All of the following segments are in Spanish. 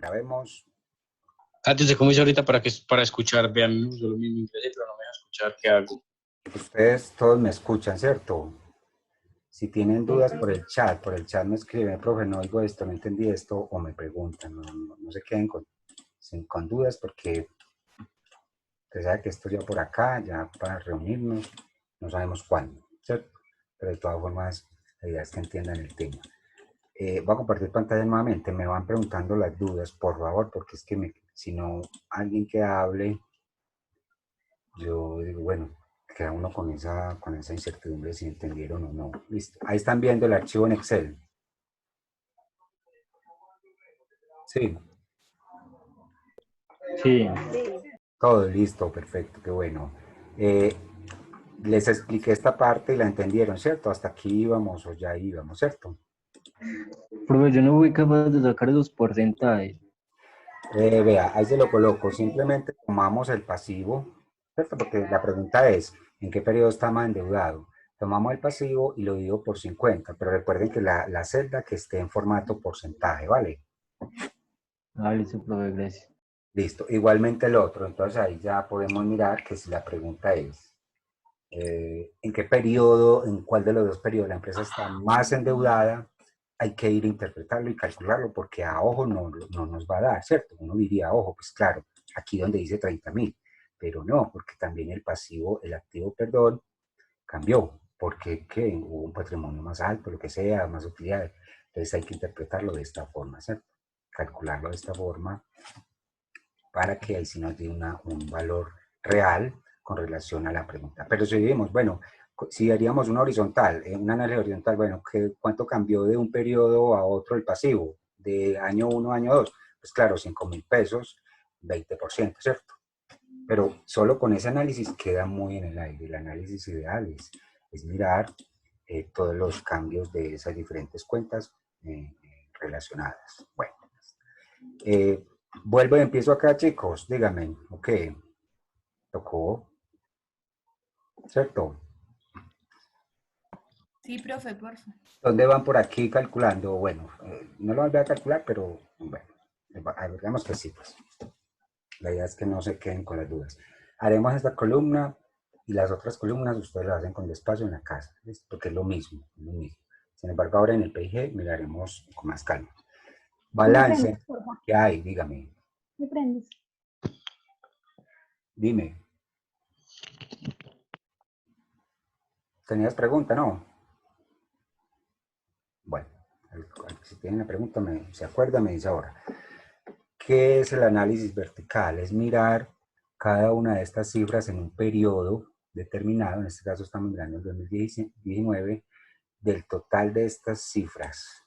Ya vemos. Antes, ¿cómo hice ahorita para escuchar? Vean, yo lo mismo ingresé, pero no me deja escuchar. ¿Qué hago? Ustedes todos me escuchan, ¿cierto? Si tienen dudas por el chat me escriben, profe, no oigo esto, no entendí esto, o me preguntan, no se queden con dudas porque ustedes saben que esto ya por acá, ya para reunirnos, no sabemos cuándo, ¿cierto? Pero de todas formas, la idea es que entiendan el tema. Voy a compartir pantalla nuevamente, me van preguntando las dudas, por favor, porque es que si no, alguien que hable, yo digo, bueno, queda uno con esa incertidumbre si entendieron o no. Listo. Ahí están viendo el archivo en Excel. Sí. Sí. Todo listo, perfecto, qué bueno. Les expliqué esta parte y la entendieron, ¿cierto? Hasta aquí íbamos o ya íbamos, ¿cierto? Profe, yo no fui capaz de sacar los porcentajes. Vea, ahí se lo coloco. Simplemente tomamos el pasivo, ¿cierto? Porque la pregunta es, ¿en qué periodo está más endeudado? Tomamos el pasivo y lo divido por 50, pero recuerden que la celda que esté en formato porcentaje, ¿vale? Listo, profe, gracias. Listo. Igualmente el otro. Entonces ahí ya podemos mirar que si la pregunta es, ¿en qué periodo, en cuál de los dos periodos la empresa está más endeudada? Hay que ir a interpretarlo y calcularlo porque a ojo no nos va a dar, ¿cierto? Uno diría, ojo, pues claro, aquí donde dice 30.000, pero no, porque también el activo, perdón, cambió, porque ¿qué? Hubo un patrimonio más alto, lo que sea, más utilidades. Entonces hay que interpretarlo de esta forma, ¿cierto? Calcularlo de esta forma para que ahí sí nos dé un valor real con relación a la pregunta. Pero si vimos, bueno, si haríamos una horizontal, un análisis horizontal, bueno, ¿cuánto cambió de un periodo a otro el pasivo? De año 1 a año 2, pues claro, 5.000 pesos, 20%, ¿cierto? Pero solo con ese análisis queda muy en el aire. El análisis ideal es mirar todos los cambios de esas diferentes cuentas relacionadas. Bueno, vuelvo y empiezo acá, chicos. Díganme, ok, tocó, ¿cierto? Sí, profe, por favor. ¿Dónde van por aquí calculando? Bueno, no lo voy a calcular, pero bueno, digamos que sí, pues. La idea es que no se queden con las dudas. Haremos esta columna y las otras columnas ustedes las hacen con despacio en la casa, ¿listo? Porque es lo mismo, es lo mismo. Sin embargo, ahora en el PIG miraremos con más calma. Balance, ¿qué hay? Dígame. ¿Me prendes? Dime. ¿Tenías pregunta, no? Bueno, si tienen la pregunta, se acuerda, me dice ahora. ¿Qué es el análisis vertical? Es mirar cada una de estas cifras en un periodo determinado, en este caso estamos mirando el 2019, del total de estas cifras.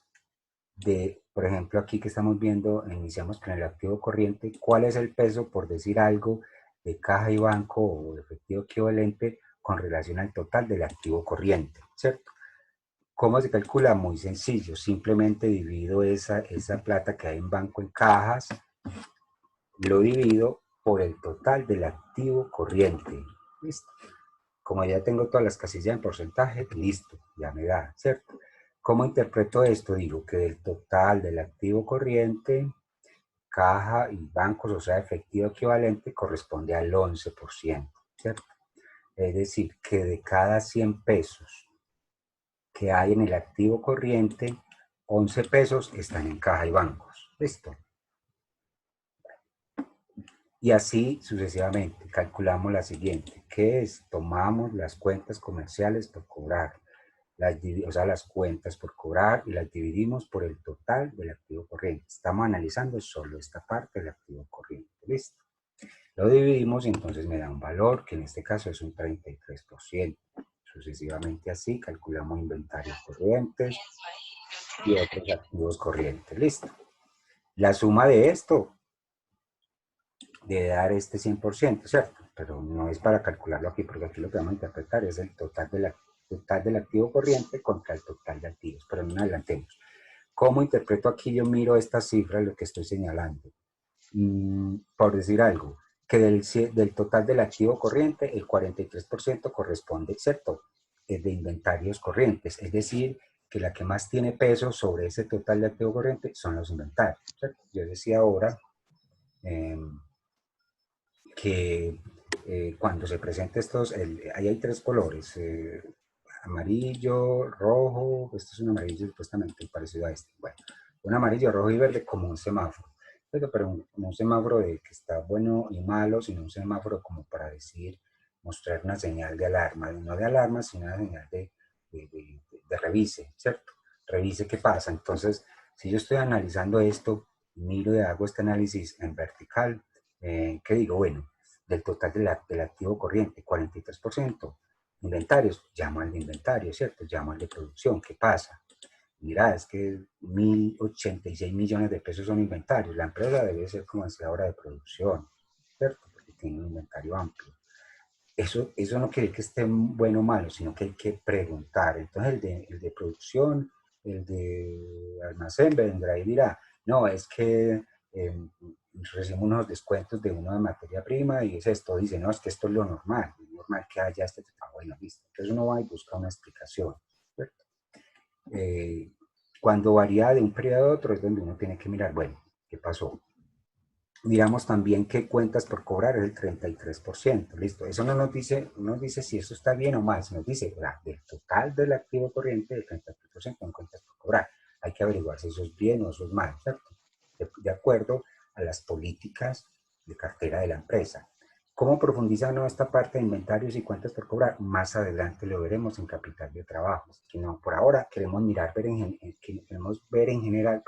Por ejemplo, aquí que estamos viendo, iniciamos con el activo corriente, ¿cuál es el peso, por decir algo, de caja y banco o de efectivo equivalente con relación al total del activo corriente, ¿cierto? ¿Cómo se calcula? Muy sencillo, simplemente divido esa plata que hay en banco en cajas, lo divido por el total del activo corriente. Listo. Como ya tengo todas las casillas en porcentaje, listo, ya me da, ¿cierto? ¿Cómo interpreto esto? Digo que del total del activo corriente, caja y bancos, o sea, efectivo equivalente, corresponde al 11%, ¿cierto? Es decir, que de cada 100 pesos que hay en el activo corriente, 11 pesos están en caja y bancos. ¿Listo? Y así sucesivamente. Calculamos la siguiente, que es, tomamos las cuentas comerciales por cobrar, o sea, las cuentas por cobrar y las dividimos por el total del activo corriente. Estamos analizando solo esta parte del activo corriente. ¿Listo? Lo dividimos y entonces me da un valor que en este caso es un 33%. Sucesivamente así calculamos inventarios corrientes y otros activos corrientes. Listo. La suma de esto debe dar este 100%, ¿cierto? Pero no es para calcularlo aquí, porque aquí lo que vamos a interpretar es el total del activo corriente contra el total de activos, pero no adelantemos. ¿Cómo interpreto aquí? Yo miro esta cifra, lo que estoy señalando. Por decir algo, que del total del activo corriente, el 43% corresponde, ¿cierto? De inventarios corrientes, es decir, que la que más tiene peso sobre ese total de activo corriente son los inventarios, ¿cierto? Yo decía ahora que cuando se presenta estos, ahí hay tres colores, amarillo, rojo, esto es un amarillo supuestamente parecido a este, bueno, un amarillo, rojo y verde como un semáforo, pero un semáforo de que está bueno y malo, sino un semáforo como para decir, mostrar una señal de alarma, no de alarma, sino una señal de revise, ¿cierto? Revise qué pasa. Entonces, si yo estoy analizando esto, miro y hago este análisis en vertical, ¿qué digo? Bueno, del total del activo corriente, 43%. Inventarios, llamo al de inventario, ¿cierto? Llamo al de producción, ¿qué pasa? Mira, es que 1.086 millones de pesos son inventarios. La empresa debe ser como hora de producción, ¿cierto? Porque tiene un inventario amplio. Eso no quiere que esté bueno o malo, sino que hay que preguntar. Entonces el de producción, el de almacén vendrá y dirá, no, es que recibimos unos descuentos de una materia prima y es esto. Dice, no, es que esto es lo normal que haya este. Bueno, listo. Entonces uno va y busca una explicación, ¿cierto? Cuando varía de un periodo a otro es donde uno tiene que mirar, bueno, ¿qué pasó? Miramos también qué cuentas por cobrar es el 33%, listo. Eso no nos dice si eso está bien o mal, nos dice del total del activo corriente, el 33% en cuentas por cobrar. Hay que averiguar si eso es bien o eso es mal, ¿cierto? De acuerdo a las políticas de cartera de la empresa. ¿Cómo profundiza no esta parte de inventarios y cuentas por cobrar? Más adelante lo veremos en capital de trabajo. No, por ahora queremos queremos ver en general,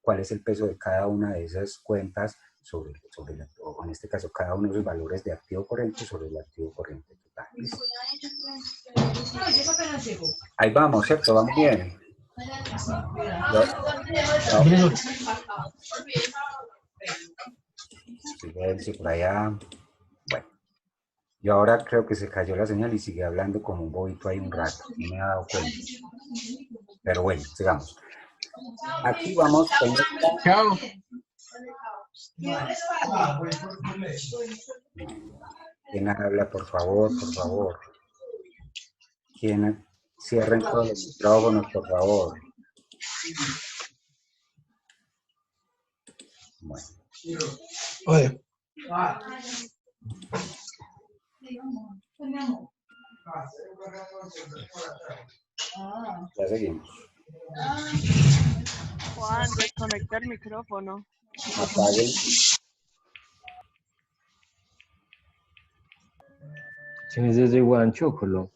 cuál es el peso de cada una de esas cuentas o en este caso, cada uno de los valores de activo corriente sobre el activo corriente total. Ahí vamos, ¿cierto? Vamos bien. Silencio por allá. Bueno, yo ahora creo que se cayó la señal y sigue hablando como un bobito ahí un rato. No me he dado cuenta. Pero bueno, sigamos. Aquí vamos. Chao. ¿Quién habla, por favor? Por favor. ¿Quién? Cierren todos los micrófonos, por favor. Bueno. Oye. Ya seguimos. Juan, desconecta el micrófono. Apaguen. ¿Quién es ese Juan Chocolo?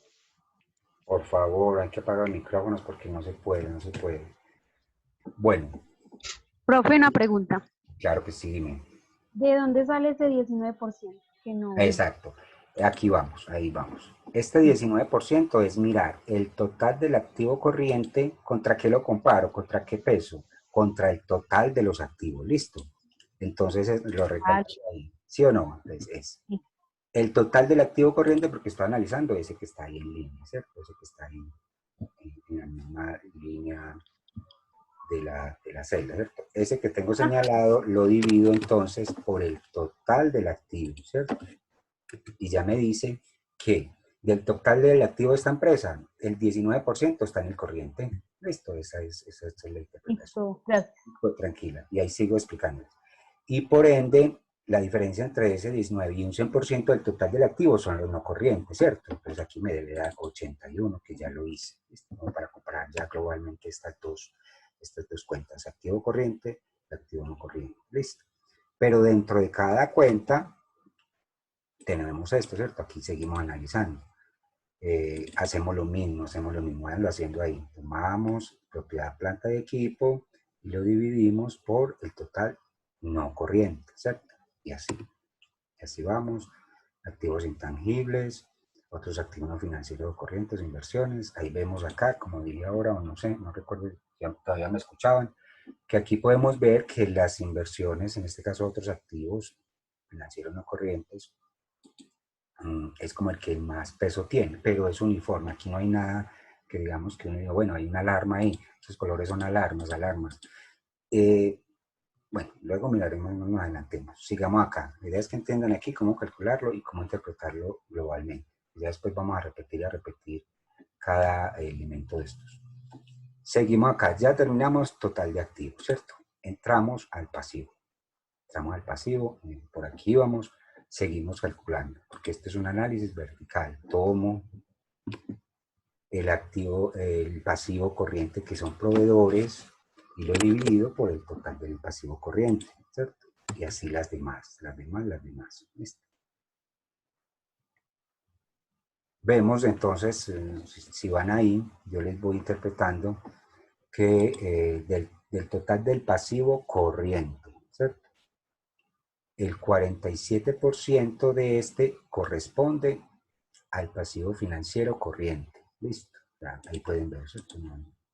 Por favor, hay que apagar micrófonos porque no se puede, no se puede. Bueno. Profe, una pregunta. Claro que sí, dime. ¿De dónde sale ese 19%? Que no... Exacto. Aquí vamos, ahí vamos. Este 19% es mirar el total del activo corriente, ¿contra qué lo comparo? ¿Contra qué peso? Contra el total de los activos, ¿listo? Entonces lo recalco ahí. ¿Sí o no? Es el total del activo corriente porque estoy analizando ese que está ahí en línea, ¿cierto? Ese que está en la misma línea de la celda, ¿cierto? Ese que tengo señalado lo divido entonces por el total del activo, ¿cierto? Y ya me dice que del total del activo de esta empresa, el 19% está en el corriente. Listo, esa es la interpretación. Listo, gracias. Pues, tranquila, y ahí sigo explicando. Y por ende, la diferencia entre ese 19 y un 100% del total del activo son los no corrientes, ¿cierto? Entonces aquí me debe dar 81, que ya lo hice, ¿listo? Para comparar ya globalmente estas dos cuentas, activo corriente y activo no corriente, ¿listo? Pero dentro de cada cuenta tenemos esto, ¿cierto? Aquí seguimos analizando. Hacemos lo mismo, lo haciendo ahí. Tomamos propiedad, planta y equipo y lo dividimos por el total no corriente, ¿cierto? Y así vamos. Activos intangibles, otros activos no financieros corrientes, inversiones. Ahí vemos acá, como dije ahora, o no sé, no recuerdo, ya todavía me escuchaban, que aquí podemos ver que las inversiones, en este caso otros activos financieros no corrientes, es como el que más peso tiene, pero es uniforme. Aquí no hay nada que digamos que uno diga, bueno, hay una alarma ahí, esos colores son alarmas. Bueno, luego miraremos, no nos adelantemos. Sigamos acá. La idea es que entiendan aquí cómo calcularlo y cómo interpretarlo globalmente. Ya después vamos a repetir cada elemento de estos. Seguimos acá, ya terminamos total de activos, ¿cierto? Entramos al pasivo. Entramos al pasivo, por aquí vamos, seguimos calculando, porque este es un análisis vertical. Tomo el activo, el pasivo corriente, que son proveedores, y lo dividido por el total del pasivo corriente, ¿cierto? Y así las demás. ¿Listo? Vemos entonces, si van ahí, yo les voy interpretando que del total del pasivo corriente, ¿cierto? El 47% de este corresponde al pasivo financiero corriente. Listo. Ya, ahí pueden ver eso,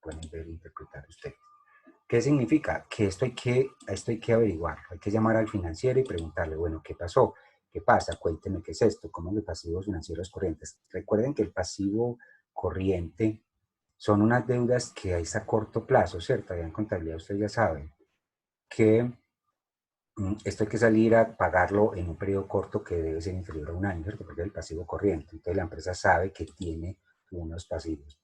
pueden ver e interpretar ustedes. ¿Qué significa? Que esto hay que averiguar. Hay que llamar al financiero y preguntarle, bueno, ¿qué pasó? ¿Qué pasa? Cuénteme qué es esto. ¿Cómo los pasivos financieros corrientes? Recuerden que el pasivo corriente son unas deudas que es a corto plazo, ¿cierto? Allá en contabilidad ustedes ya saben que esto hay que salir a pagarlo en un periodo corto que debe ser inferior a un año, ¿cierto? Porque es el pasivo corriente. Entonces la empresa sabe que tiene unos pasivos,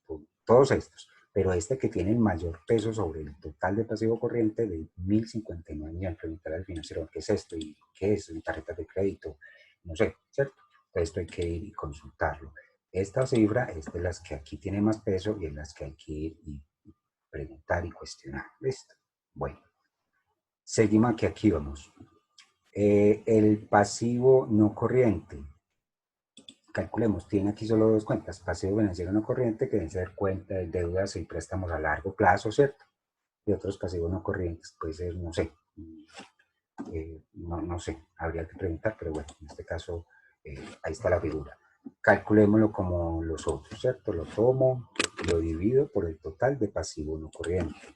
todos estos, pero este que tiene el mayor peso sobre el total de pasivo corriente de 1.059 millones. Preguntar al financiero, ¿qué es esto? ¿Y qué es? ¿Tarjetas de crédito? No sé, ¿cierto? Entonces esto hay que ir y consultarlo. Esta cifra es de las que aquí tiene más peso y en las que hay que ir y preguntar y cuestionar. ¿Listo? Bueno. Seguimos aquí vamos. El pasivo no corriente. Calculemos, tiene aquí solo dos cuentas. Pasivo financiero no corriente, que deben ser cuentas de deudas y préstamos a largo plazo, ¿cierto? Y otros pasivos no corrientes, puede ser, no sé. No sé, habría que preguntar, pero bueno, en este caso, ahí está la figura. Calculémoslo como los otros, ¿cierto? Lo tomo, lo divido por el total de pasivo no corriente.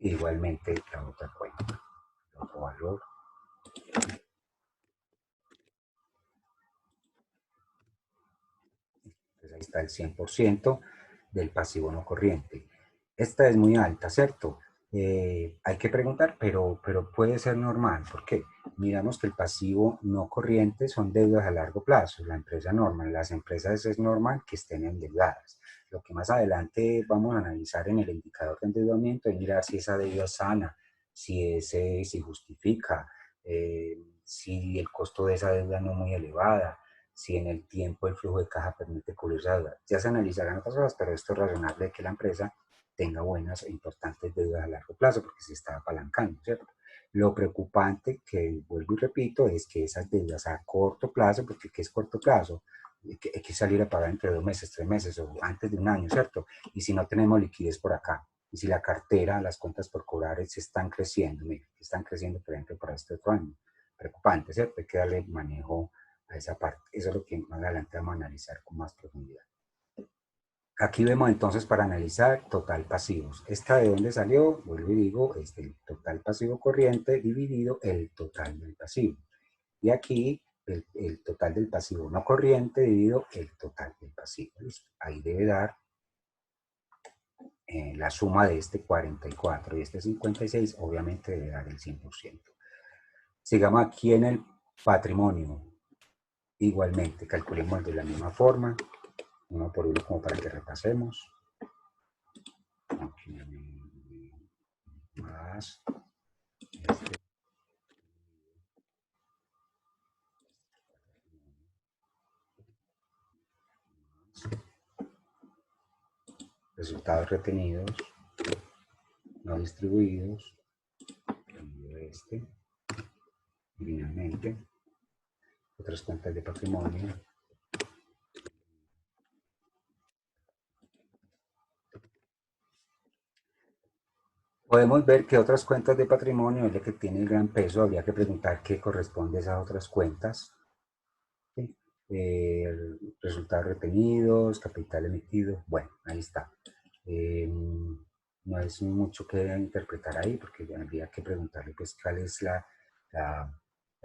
Igualmente la otra cuenta. El otro valor. Entonces ahí está el 100% del pasivo no corriente. Esta es muy alta, ¿cierto? Hay que preguntar, pero puede ser normal. ¿Por qué? Miramos que el pasivo no corriente son deudas a largo plazo. La empresa normal, las empresas es normal que estén endeudadas. Lo que más adelante vamos a analizar en el indicador de endeudamiento es mirar si esa deuda es sana, si justifica, si el costo de esa deuda no es muy elevada, si en el tiempo el flujo de caja permite cubrir esa deuda. Ya se analizarán otras cosas, pero esto es razonable que la empresa tenga buenas e importantes deudas a largo plazo porque se está apalancando, ¿cierto? Lo preocupante, que vuelvo y repito, es que esas deudas a corto plazo, porque ¿qué es corto plazo? Hay que salir a pagar entre 2 meses, 3 meses o antes de un año, ¿cierto? Y si no tenemos liquidez por acá, y si la cartera, las cuentas por cobrar se están creciendo, mira, están creciendo, por ejemplo, para este otro año. Preocupante, ¿cierto? Hay que darle manejo a esa parte. Eso es lo que más adelante vamos a analizar con más profundidad. Aquí vemos entonces para analizar total pasivos. ¿Esta de dónde salió? Vuelvo y digo, es el total pasivo corriente dividido el total del pasivo. Y aquí el total del pasivo no corriente dividido el total del pasivo. ¿Listo? Ahí debe dar la suma de este 44 y este 56, obviamente debe dar el 100%. Sigamos aquí en el patrimonio. Igualmente, calculemos de la misma forma, uno por uno como para que repasemos. Aquí más este. Resultados retenidos, no distribuidos, este, y finalmente otras cuentas de patrimonio. Podemos ver que otras cuentas de patrimonio es la que tiene el gran peso. Habría que preguntar qué corresponde a esas otras cuentas. ¿Sí? Resultados retenidos, capital emitido. Bueno, ahí está. No es mucho que interpretar ahí porque habría que preguntarle pues cuál es la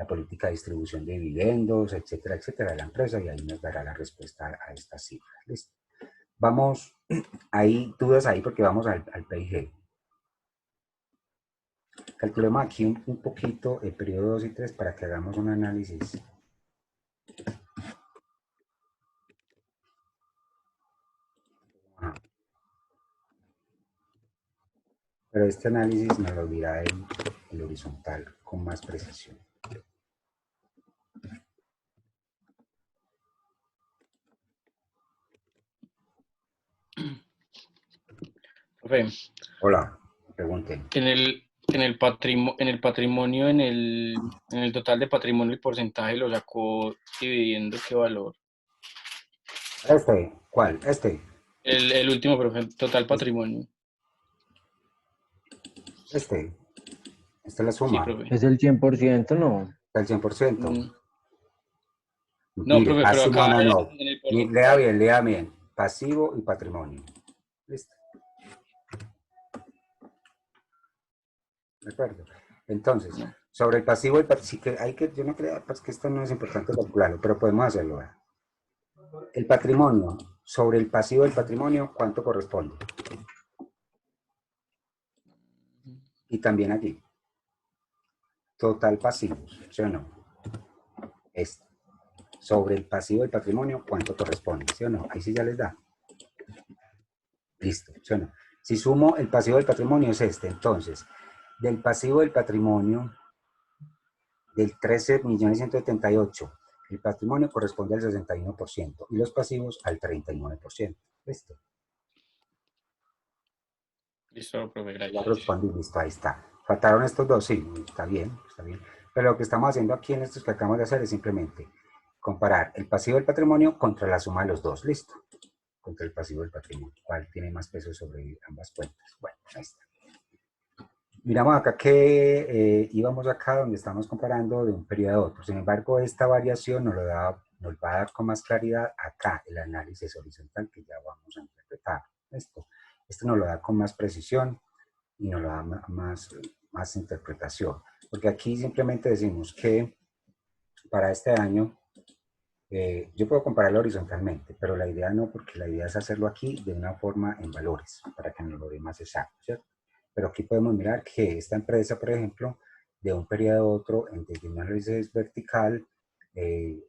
política de distribución de dividendos, etcétera, etcétera, de la empresa, y ahí nos dará la respuesta a estas cifras. ¿Listo? Vamos, hay dudas ahí porque vamos al PIG. Calculemos aquí un poquito el periodo 2 y 3 para que hagamos un análisis. Pero este análisis me lo dirá el horizontal con más precisión. Profe, Hola, pregunten. en el patrimonio, en el total de patrimonio, el porcentaje lo sacó dividiendo qué valor. ¿Cuál? Este. El último, profe, total patrimonio. Esta es la Sí, suma. profe. Es el 100%, ¿no? El 100%. Mm, No, Mire, profe, pero no, acá no, no. en el Lea porcentaje. bien, lea bien. Pasivo y patrimonio. ¿Listo? ¿De acuerdo? Entonces, No. sobre el pasivo, sí que hay que, yo no creo, pues que esto no es importante calcularlo, pero podemos hacerlo. ¿Eh? El patrimonio, sobre el pasivo del patrimonio, ¿cuánto corresponde? Y también aquí. Total pasivos, ¿sí o no? Esto. Sobre el pasivo del patrimonio, ¿cuánto corresponde? ¿Sí o no? Ahí sí ya les da. Listo, ¿sí o no? Si sumo el pasivo del patrimonio es este, entonces, del pasivo del patrimonio del 13.178.000, el patrimonio corresponde al 61% y los pasivos al 39%. ¿Listo? Listo, profe, Ya gracias. respondí, listo, ahí está. ¿Faltaron estos dos? Sí, está bien, está bien. Pero lo que estamos haciendo aquí en estos que acabamos de hacer es simplemente comparar el pasivo del patrimonio contra la suma de los dos, listo. Contra el pasivo del patrimonio, cuál tiene más peso sobre ambas cuentas. Bueno, ahí está. Miramos acá que íbamos acá donde estamos comparando de un periodo a otro. Sin embargo, esta variación nos va a dar con más claridad acá el análisis horizontal que ya vamos a interpretar. Esto nos lo da con más precisión y nos lo da más interpretación. Porque aquí simplemente decimos que para este año yo puedo compararlo horizontalmente, pero la idea no, porque la idea es hacerlo aquí de una forma en valores, para que nos lo dé más exacto, ¿cierto? Pero aquí podemos mirar que esta empresa, por ejemplo, de un periodo a otro, desde un análisis vertical,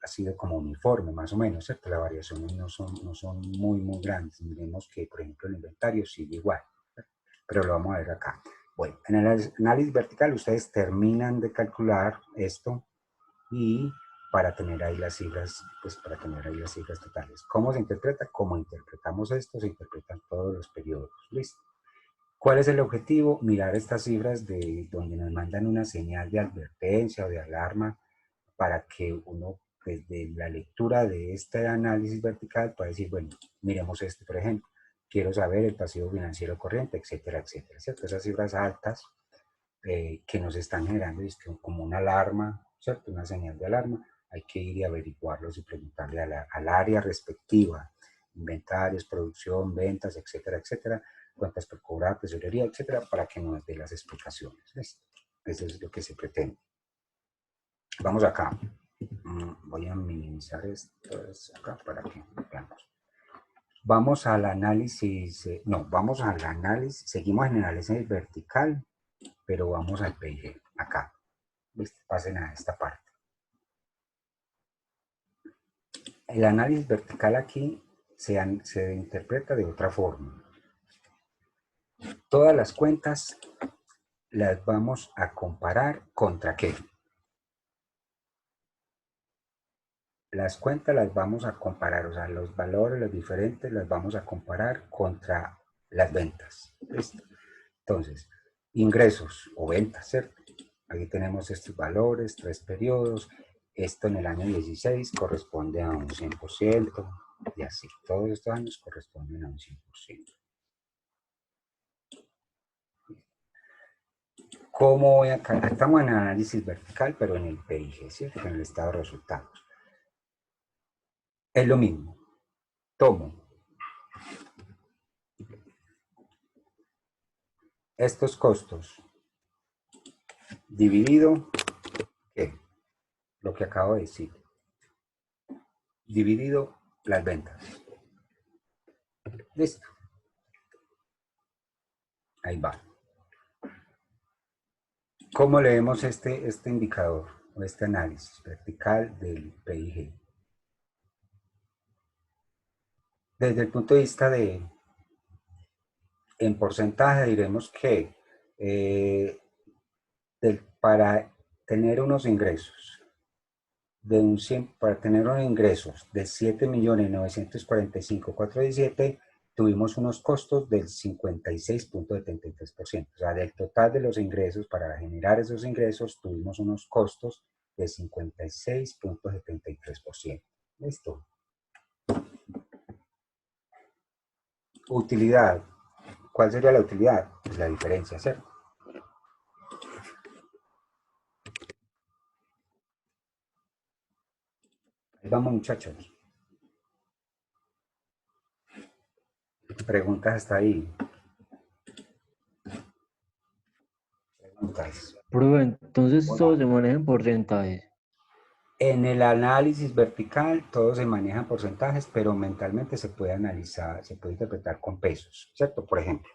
ha sido como uniforme, más o menos, ¿cierto? Las variaciones no son muy grandes. Miremos que, por ejemplo, el inventario sigue igual, ¿cierto? Pero lo vamos a ver acá. Bueno, en el análisis vertical ustedes terminan de calcular esto y para tener ahí las cifras, pues para tener ahí las cifras totales. ¿Cómo se interpreta? Como interpretamos esto, se interpretan todos los periodos. ¿Listo? ¿Cuál es el objetivo? Mirar estas cifras de donde nos mandan una señal de advertencia o de alarma para que uno, desde la lectura de este análisis vertical, pueda decir, bueno, miremos este, por ejemplo. Quiero saber el pasivo financiero corriente, etcétera, etcétera. ¿Cierto? Esas cifras altas que nos están generando como una alarma, ¿cierto? Una señal de alarma. Hay que ir y averiguarlos y preguntarle al área respectiva, inventarios, producción, ventas, etcétera, etcétera, cuentas por cobrar, tesorería, etcétera, para que nos dé las explicaciones. ¿Listo? Eso es lo que se pretende. Vamos acá. Voy a minimizar esto acá para que veamos. Vamos al análisis, vamos al análisis, seguimos en el análisis vertical, pero vamos al PIG, acá. ¿Viste? Pasen a esta parte. El análisis vertical aquí se interpreta de otra forma. Todas las cuentas las vamos a comparar contra ¿qué? Las cuentas las vamos a comparar, o sea, los valores, los diferentes, las vamos a comparar contra las ventas. ¿Listo? Entonces, ingresos o ventas, ¿cierto? Aquí tenemos estos valores, 3 periodos. Esto en el año 16 corresponde a un 100%, y así. Todos estos años corresponden a un 100%. ¿Cómo voy a acá? Estamos en análisis vertical, pero en el PIG, ¿cierto? En el estado de resultados. Es lo mismo. Tomo estos costos dividido, ¿qué? Lo que acabo de decir. Dividido las ventas. Listo. Ahí va. ¿Cómo leemos este indicador o este análisis vertical del PIG? Desde el punto de vista de, en porcentaje diremos que para tener unos ingresos para tener unos ingresos de 7.945.417, tuvimos unos costos del 56.73%. O sea, del total de los ingresos, para generar esos ingresos, tuvimos unos costos de 56.73%. ¿Listo? Utilidad. ¿Cuál sería la utilidad? Pues la diferencia, ¿cierto? Ahí vamos, muchachos. Preguntas hasta ahí. Preguntas. Profe, entonces Hola. todo se maneja en porcentajes. En el análisis vertical, todo se maneja en porcentajes, pero mentalmente se puede analizar, se puede interpretar con pesos, ¿cierto? Por ejemplo,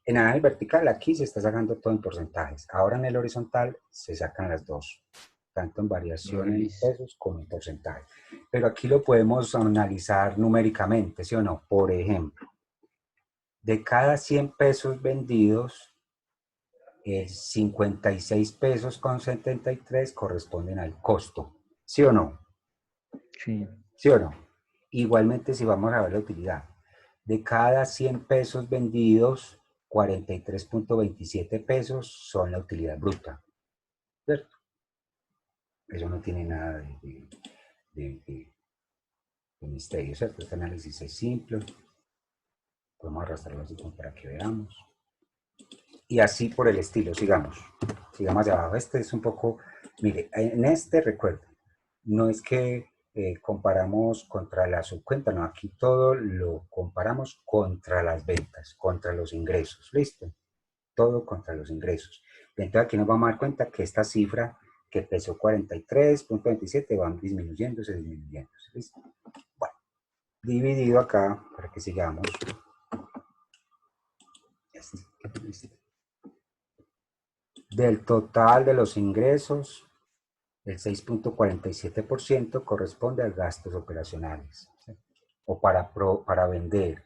en análisis vertical aquí se está sacando todo en porcentajes. Ahora en el horizontal se sacan las dos, tanto en variación en Listo. pesos como en porcentajes. Pero aquí lo podemos analizar numéricamente, ¿sí o no? Por ejemplo, de cada 100 pesos vendidos, 56 pesos con 73 corresponden al costo, ¿sí o no? Sí. ¿Sí o no? Igualmente, si vamos a ver la utilidad, de cada 100 pesos vendidos, 43.27 pesos son la utilidad bruta, ¿cierto? Eso no tiene nada de misterio, ¿cierto? Este análisis es simple. Podemos arrastrarlo así como para que veamos. Y así por el estilo, sigamos. Sigamos hacia abajo. Este es un poco, mire, en este recuerdo, no es que comparamos contra la subcuenta, no, aquí todo lo comparamos contra las ventas, contra los ingresos, ¿listo? Todo contra los ingresos. Entonces aquí nos vamos a dar cuenta que esta cifra que empezó 43.27 van disminuyéndose, ¿listo? Bueno, dividido acá, para que sigamos. ¿Listo? Del total de los ingresos, el 6.47% corresponde a gastos operacionales. ¿Sí? O para vender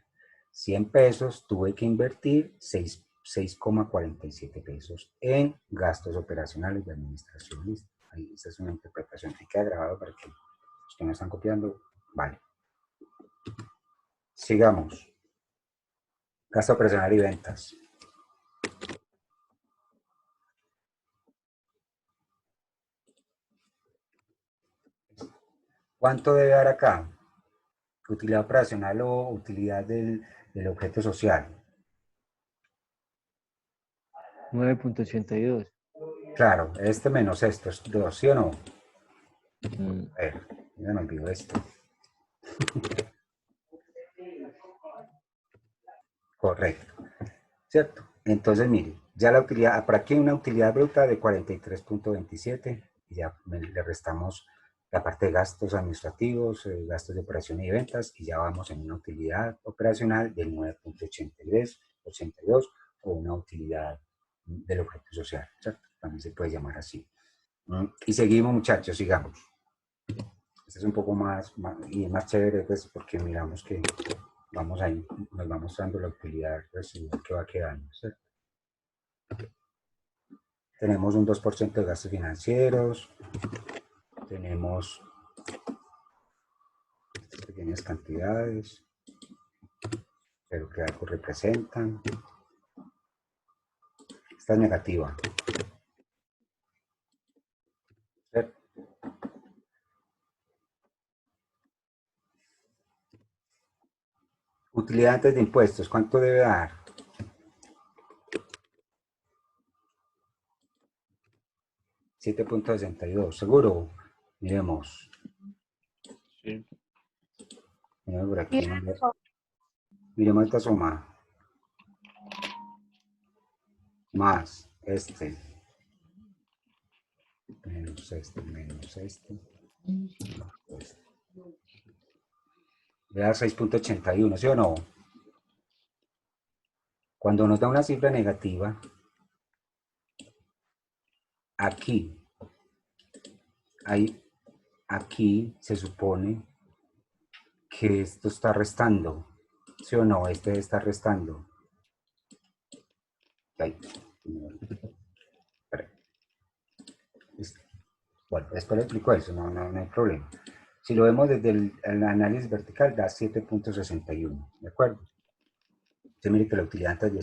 100 pesos, tuve que invertir 6,47 pesos en gastos operacionales de administración. ¿Listo? Ahí, esa es una interpretación que queda grabado para que los que no están copiando, vale. Sigamos. Gasto operacional y ventas. ¿Cuánto debe dar acá? Utilidad operacional o utilidad del objeto social. 9.82. Claro, este menos esto es 2, ¿sí o no? Mm. A ver, ya me olvidó esto. Correcto, ¿cierto? Entonces, mire, ya la utilidad, para aquí hay una utilidad bruta de 43.27 y ya le restamos la parte de gastos administrativos, gastos de operación y de ventas, y ya vamos en una utilidad operacional del 9.82 o una utilidad del objeto social, ¿cierto? También se puede llamar así. Y seguimos, muchachos, sigamos. Este es un poco más y es más chévere, pues, porque miramos que vamos ahí, nos va mostrando la utilidad residual que va quedando, ¿cierto? Tenemos un 2% de gastos financieros, tenemos estas pequeñas cantidades, pero que algo representan. Esta es negativa, ¿cierto? Utilidad antes de impuestos, ¿cuánto debe dar? $7.62, ¿seguro? Miremos. Sí. Miremos por aquí. Miremos esta suma. Más este. Menos este, menos este. Le da 6.81, ¿sí o no? Cuando nos da una cifra negativa, aquí se supone que esto está restando, ¿sí o no? Este está restando. Ahí. Espera. Listo. Bueno, después le explico eso, no hay problema. Si lo vemos desde el análisis vertical, da 7.61, ¿de acuerdo? Usted mire que la utilidad antes de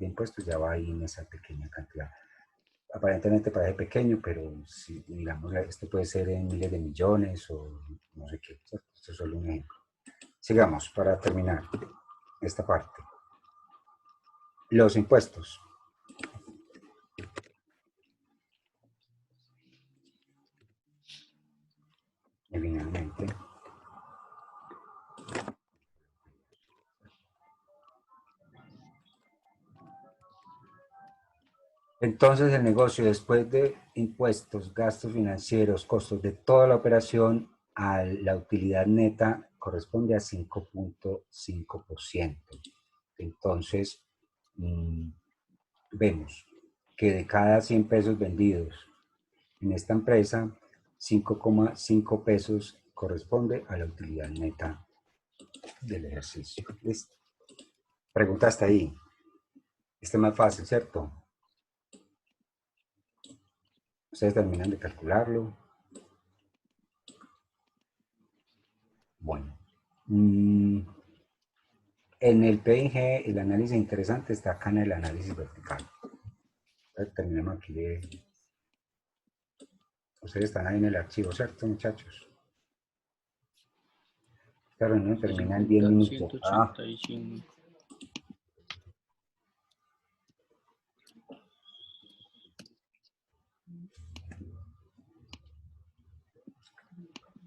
impuestos ya va ahí en esa pequeña cantidad. Aparentemente parece pequeño, pero si digamos, esto puede ser en miles de millones o no sé qué, ¿cierto? Esto es solo un ejemplo. Sigamos para terminar esta parte. Los impuestos. Y finalmente, entonces el negocio, después de impuestos, gastos financieros, costos de toda la operación, a la utilidad neta corresponde a 5.5%. Entonces, vemos que de cada 100 pesos vendidos en esta empresa, 5,5 pesos corresponde a la utilidad neta del ejercicio. ¿Listo? Pregunta hasta ahí. Este es más fácil, ¿cierto? Ustedes terminan de calcularlo. Bueno. En el PIG, el análisis interesante está acá en el análisis vertical. Entonces, terminemos aquí de... Ustedes están ahí en el archivo, ¿cierto, muchachos? Esta reunión termina en 10 minutos. 185.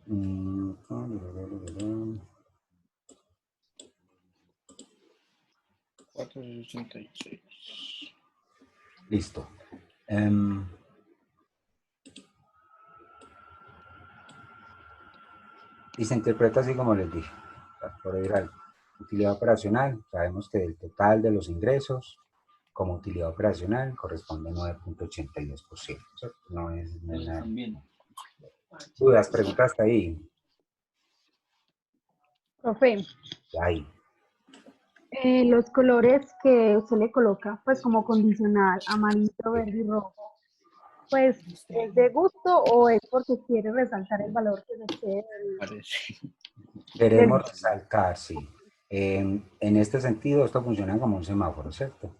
Ah. 486. Listo. Y se interpreta así como les dije. Por decir algo. Utilidad operacional, sabemos que del total de los ingresos, como utilidad operacional, corresponde a 9.82%. No es nada. Dudas, preguntas hasta ahí. Profe, Ahí. los colores que usted le coloca, pues como condicional, amarillo, verde y rojo, pues ¿es de gusto o es porque quiere resaltar el valor que se quiere? Parece. Queremos resaltar, sí. En este sentido, esto funciona como un semáforo, ¿cierto?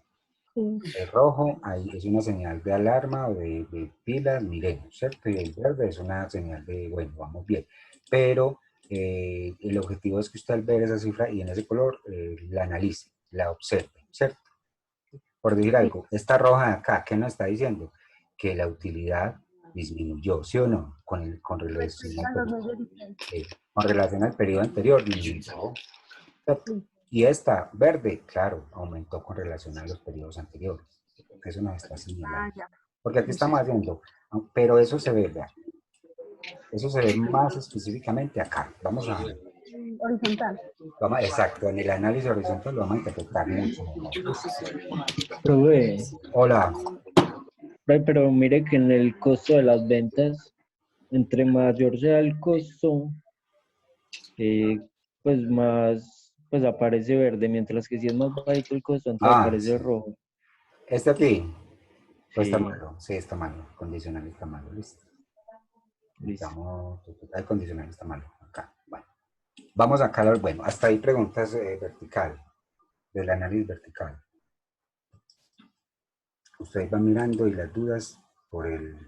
Sí. El rojo ahí es una señal de alarma o de pilas, miremos, ¿cierto? Y el verde es una señal de, bueno, vamos bien. Pero el objetivo es que usted al ver esa cifra y en ese color la analice, la observe, ¿cierto? Por decir algo, esta roja de acá, ¿qué nos está diciendo? Que la utilidad disminuyó, ¿sí o no? Con relación al periodo anterior, disminuyó. Y esta verde, claro, aumentó con relación a los periodos anteriores. Eso nos está señalando. Porque aquí estamos haciendo, pero eso se ve, vean. Eso se ve más específicamente acá. Vamos a ver. Horizontal. Exacto, en el análisis horizontal lo vamos a interpretar mucho mejor. Profe, Hola. pero mire que en el costo de las ventas, entre mayor sea el costo, pues más pues aparece verde, mientras que si es más bajito el costo, entonces aparece Sí. rojo. ¿Este aquí? Pues está Sí. malo. Sí, está malo. Condicional está malo. Listo. Listo. El condicional está malo. Acá. Bueno. Vamos acá. Bueno, hasta ahí preguntas vertical. Del análisis vertical. Ustedes van mirando y las dudas por el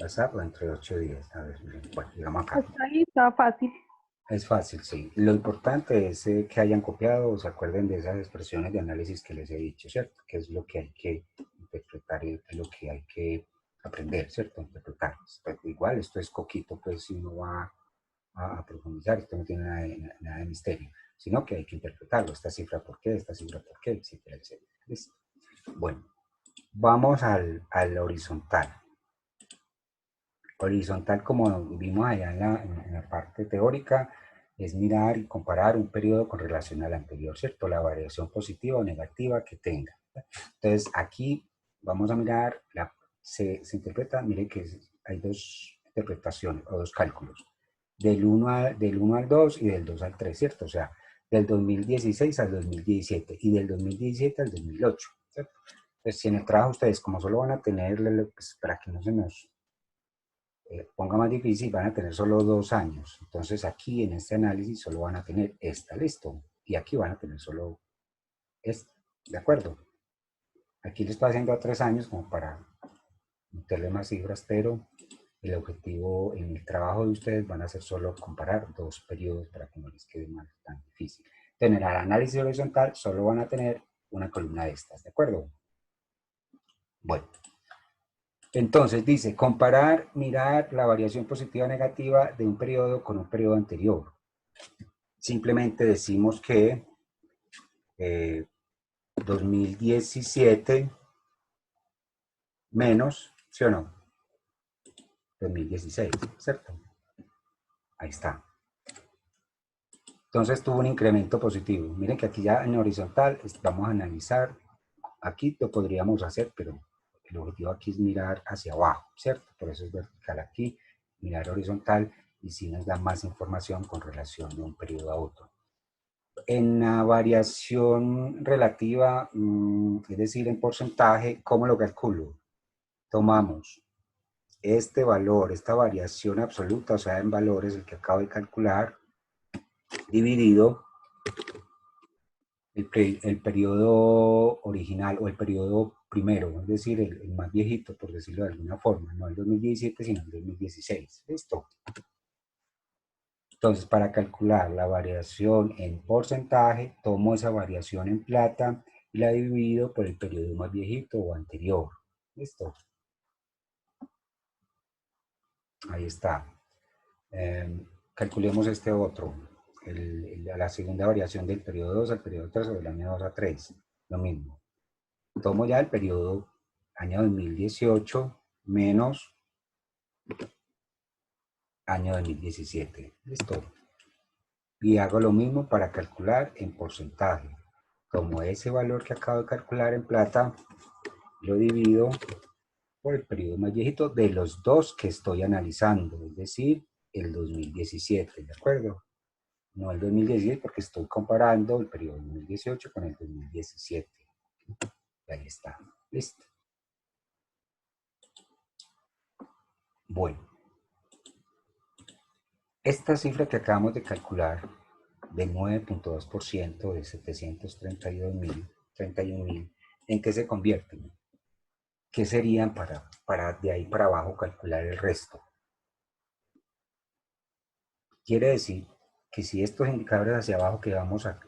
WhatsApp dentro de 8 días. A ver, bueno, digamos acá. Está ahí, está fácil. Es fácil, sí. Lo importante es que hayan copiado o se acuerden de esas expresiones de análisis que les he dicho, ¿cierto? Que es lo que hay que interpretar y es lo que hay que aprender, ¿cierto? Interpretar. Pues, igual, esto es coquito, pues si uno va a profundizar, esto no tiene nada de misterio, sino que hay que interpretarlo. Esta cifra, ¿por qué? Esta cifra, ¿por qué? Etcétera, etcétera. ¿Listo? Bueno, vamos al horizontal. Horizontal, como vimos allá en la parte teórica, es mirar y comparar un periodo con relación al anterior, ¿cierto? La variación positiva o negativa que tenga. Entonces, aquí vamos a mirar, se interpreta, mire que hay dos interpretaciones o dos cálculos, del 1 al 2 y del 2 al 3, ¿cierto? O sea, del 2016 al 2017 y del 2017 al 2008, ¿cierto? Pues si en el trabajo ustedes, como solo van a tener, pues, para que no se nos ponga más difícil, van a tener solo 2 años. Entonces aquí en este análisis solo van a tener esta, listo. Y aquí van a tener solo esta, ¿de acuerdo? Aquí le estoy haciendo a 3 años como para meterle más cifras, pero el objetivo en el trabajo de ustedes van a ser solo comparar 2 periodos para que no les quede más tan difícil. Entonces, en el análisis horizontal solo van a tener una columna de estas, ¿de acuerdo? Bueno, entonces dice, comparar, mirar la variación positiva o negativa de un periodo con un periodo anterior. Simplemente decimos que 2017 menos, ¿sí o no? 2016, ¿cierto? Ahí está. Entonces tuvo un incremento positivo. Miren que aquí ya en horizontal vamos a analizar. Aquí lo podríamos hacer, pero el objetivo aquí es mirar hacia abajo, ¿cierto? Por eso es vertical aquí, mirar horizontal, y sí nos da más información con relación de un periodo a otro. En la variación relativa, es decir, en porcentaje, ¿cómo lo calculo? Tomamos este valor, esta variación absoluta, o sea, en valores, el que acabo de calcular, dividido el periodo original o el periodo primero, es decir, el más viejito, por decirlo de alguna forma, no el 2017, sino el 2016. ¿Listo? Entonces, para calcular la variación en porcentaje, tomo esa variación en plata y la divido por el periodo más viejito o anterior. ¿Listo? Ahí está. Calculemos este otro. La segunda variación del periodo 2 al periodo 3 o del año 2 a 3. Lo mismo. Tomo ya el periodo año 2018 menos año 2017. ¿Listo? Y hago lo mismo para calcular en porcentaje. Tomo ese valor que acabo de calcular en plata, lo divido por el periodo más viejito de los dos que estoy analizando, es decir, el 2017, ¿de acuerdo? No el 2017 porque estoy comparando el periodo 2018 con el 2017. Y ahí está. Listo. Bueno. Esta cifra que acabamos de calcular del 9.2% de 731.000, ¿en qué se convierten? ¿Qué serían para de ahí para abajo calcular el resto? Quiere decir que si estos indicadores hacia abajo que vamos a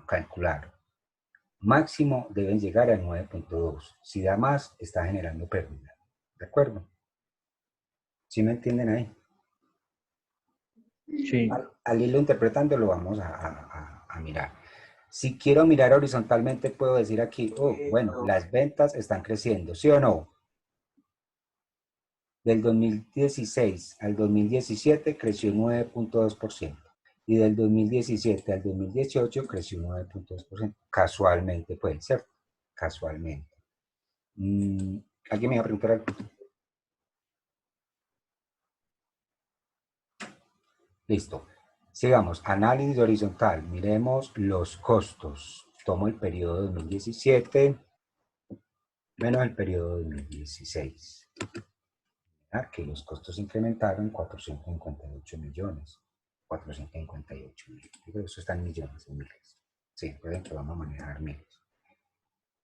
calcular, máximo deben llegar al 9.2. Si da más, está generando pérdida. ¿De acuerdo? ¿Sí me entienden ahí? Sí. Al irlo interpretando lo vamos a mirar. Si quiero mirar horizontalmente, puedo decir aquí, oh, bueno, las ventas están creciendo, ¿sí o no? Del 2016 al 2017 creció 9.2%. Y del 2017 al 2018 creció 9.2%. Casualmente, puede ser. Casualmente. ¿Alguien me va a preguntar algo? Listo. Sigamos. Análisis horizontal. Miremos los costos. Tomo el periodo 2017 menos el periodo 2016. Que los costos incrementaron 458 millones. 458 mil. Eso está en millones, en miles. Sí, recuerden que vamos a manejar miles.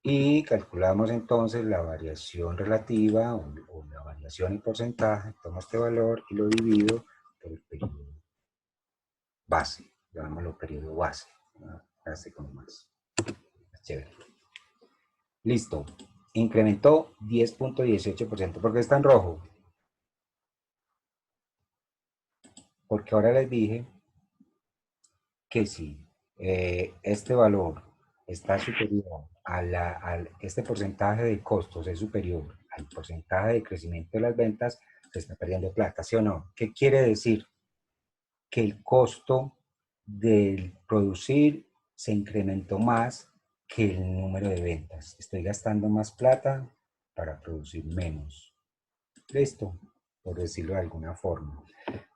Y calculamos entonces la variación relativa o la variación en porcentaje. Tomo este valor y lo divido por el periodo base. Llamámoslo periodo base. Hace como más chévere. Listo. Incrementó 10.18%. ¿Por qué está en rojo? Porque ahora les dije que si este valor está superior este porcentaje de costos es superior al porcentaje de crecimiento de las ventas, se está perdiendo plata, ¿sí o no? ¿Qué quiere decir? Que el costo del producir se incrementó más que el número de ventas. Estoy gastando más plata para producir menos. Listo, por decirlo de alguna forma.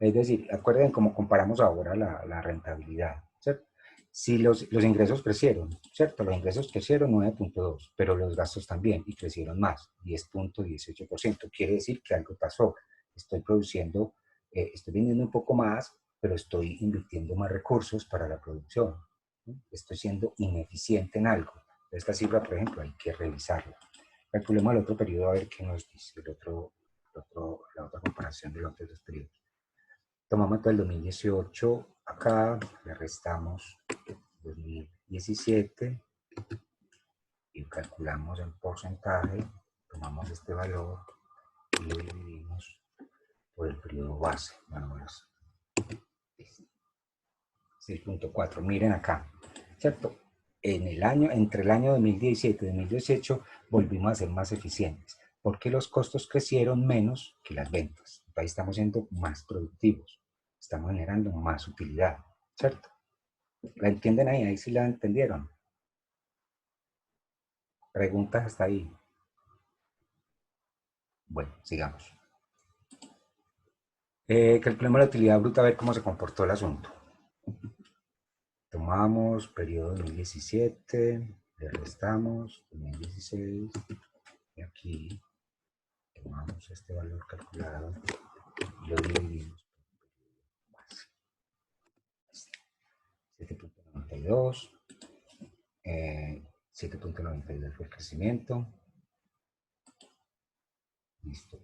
Es decir, acuerden cómo comparamos ahora la rentabilidad, ¿cierto? Si los ingresos crecieron, ¿cierto? Los ingresos crecieron 9.2, pero los gastos también, y crecieron más, 10.18%. Quiere decir que algo pasó. Estoy produciendo, estoy vendiendo un poco más, pero estoy invirtiendo más recursos para la producción, ¿no? Estoy siendo ineficiente en algo. Esta cifra, por ejemplo, hay que revisarla. Calculemos el otro periodo a ver qué nos dice la otra comparación de los otros dos periodos. Tomamos todo el 2018, acá le restamos 2017 y calculamos en porcentaje, tomamos este valor y lo dividimos por el periodo base, más 6.4. Miren acá, ¿cierto? Entre el año 2017 y 2018 volvimos a ser más eficientes, porque los costos crecieron menos que las ventas. Ahí estamos siendo más productivos, estamos generando más utilidad, ¿cierto? ¿La entienden ahí? Ahí sí la entendieron. ¿Preguntas hasta ahí? Bueno, sigamos. Calculemos la utilidad bruta a ver cómo se comportó el asunto. Tomamos periodo 2017, le restamos 2016 y aquí tomamos este valor calculado y lo dividimos por base. 7.92, 7.92 fue el crecimiento. Listo.